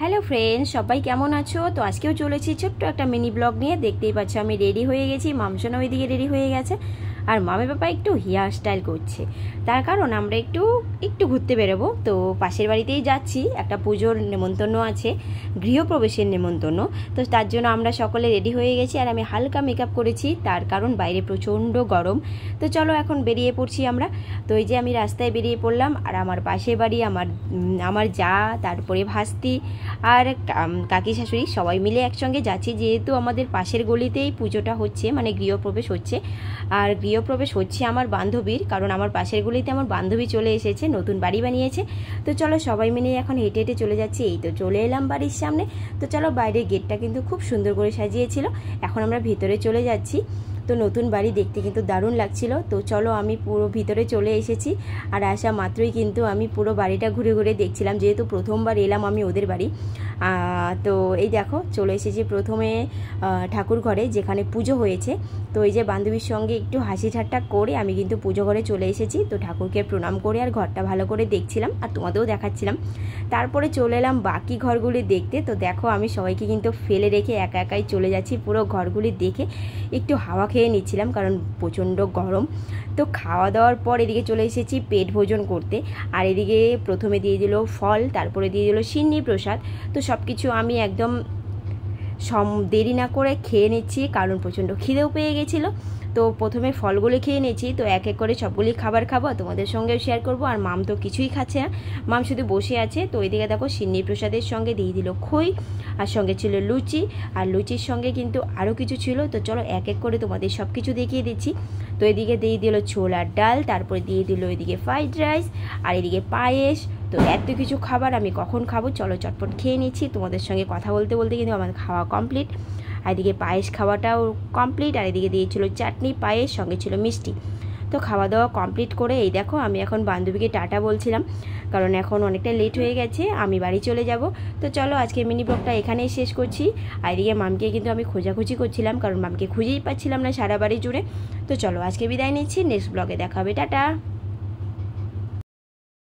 Hello friends, সবাই কেমন আছো? তো আজকেও চলেছি ছোট্ট একটা মিনি ব্লগ নিয়ে। দেখতেই পাচ্ছ আমি রেডি হয়ে গেছি, মামসোনা ওইদিকে রেডি হয়ে গেছে, আর মামি বাবা একটু হেয়ার স্টাইল করছে। তার কারণ আমরা একটু ঘুরতে বেরোবো। তো পাশের বাড়িতেই যাচ্ছি, একটা পুজোর নেমন্তন্ন আছে, গৃহপ্রবেশের নেমন্তন্ন। তো তার জন্য আমরা সকলে রেডি হয়ে গেছি, আর আমি হালকা মেকআপ করেছি, তার কারণ বাইরে প্রচণ্ড গরম। তো চলো এখন বেরিয়ে পড়ছি আমরা। তো এই যে আমি রাস্তায় বেরিয়ে পড়লাম, আর আমার পাশের বাড়ি আমার যা, তারপরে ভাস্তি আর কাকি শাশুড়ি সবাই মিলে একসঙ্গে যাচ্ছি, যেহেতু আমাদের পাশের গলিতেই পুজোটা হচ্ছে, মানে গৃহপ্রবেশ হচ্ছে। আর গৃহপ্রবেশ হচ্ছে আমার বান্ধবীর, কারণ আমার পাশের গলিতে আমার বান্ধবী চলে এসেছে, নতুন বাড়ি বানিয়েছে। তো চলো সবাই মিলে এখন হেঁটে হেঁটে চলে যাচ্ছি। এই তো চলে এলাম বাড়ির সামনে। তো চলো, বাইরের গেটটা কিন্তু খুব সুন্দর করে সাজিয়েছিল। এখন আমরা ভিতরে চলে যাচ্ছি। তো নতুন বাড়ি দেখতে কিন্তু দারুণ লাগছিল। তো চলো, আমি পুরো ভিতরে চলে এসেছি, আর আসা মাত্রই কিন্তু আমি পুরো বাড়িটা ঘুরে ঘুরে দেখছিলাম, যেহেতু প্রথমবার এলাম আমি ওদের বাড়ি। তো এই দেখো চলে এসেছি প্রথমে ঠাকুর ঘরে, যেখানে পুজো হয়েছে। তো এই যে বান্ধবীর সঙ্গে একটু হাসি ঠাট্টা করে আমি কিন্তু পুজো ঘরে চলে এসেছি। তো ঠাকুরকে প্রণাম করে আর ঘরটা ভালো করে দেখছিলাম, আর তোমাদেরও দেখাচ্ছিলাম। তারপরে চলে এলাম বাকি ঘরগুলি দেখতে। তো দেখো আমি সবাইকে কিন্তু ফেলে রেখে একা একাই চলে যাচ্ছি পুরো ঘরগুলি দেখে, একটু হাওয়া খেয়ে নিচ্ছিলাম, কারণ প্রচণ্ড গরম। তো খাওয়া দাওয়ার পর এদিকে চলে এসেছি পেট ভোজন করতে। আর এদিকে প্রথমে দিয়ে দিল ফল, তারপরে দিয়ে দিল সিন্নি প্রসাদ। তো সব কিছু আমি একদম দেরি না করে খেয়ে নিচ্ছি, কারণ প্রচণ্ড খিদেও পেয়ে গেছিলো। তো প্রথমে ফলগুলি খেয়ে নিয়েছি। তো এক এক করে সবগুলি খাবার খাবো, তোমাদের সঙ্গেও শেয়ার করব। আর মাম তো কিছুই খাচ্ছে না, মাম শুধু বসে আছে। তো এদিকে দেখো সিন্নি প্রসাদের সঙ্গে দিয়ে দিল খই, আর সঙ্গে ছিল লুচি, আর লুচির সঙ্গে কিন্তু আরও কিছু ছিল। তো চলো এক এক করে তোমাদের সব কিছু দেখিয়ে দিচ্ছি। তো এদিকে দিয়ে দিল ছোলার ডাল, তারপরে দিয়ে দিল এদিকে ফ্রাইড রাইস, আর এদিকে পায়েস। তো এত কিছু খাবার আমি কখন খাবো, চলো চটপট খেয়ে নিচ্ছি। তোমাদের সঙ্গে কথা বলতে বলতে কিন্তু আমার খাওয়া কমপ্লিট। আর এদিকে পায়েস খাওয়াটাও কমপ্লিট, আর এদিকে দিয়েছিল চাটনি, পায়েস, সঙ্গে ছিল মিষ্টি। তো খাওয়া দাওয়া কমপ্লিট করে এই দেখো আমি এখন বান্ধবীকে টাটা বলছিলাম, কারণ এখন অনেকটা লেট হয়ে গেছে, আমি বাড়ি চলে যাব। তো চলো আজকে মিনি ব্লগটা এখানেই শেষ করছি। আর এদিকে মামকে কিন্তু আমি খোঁজাখুঁজি করছিলাম, কারণ মামকে খুঁজেই পাচ্ছিলাম না সারা বাড়ি জুড়ে। তো চলো আজকে বিদায় নিচ্ছি, নেক্সট ব্লগে দেখা হবে, টাটা।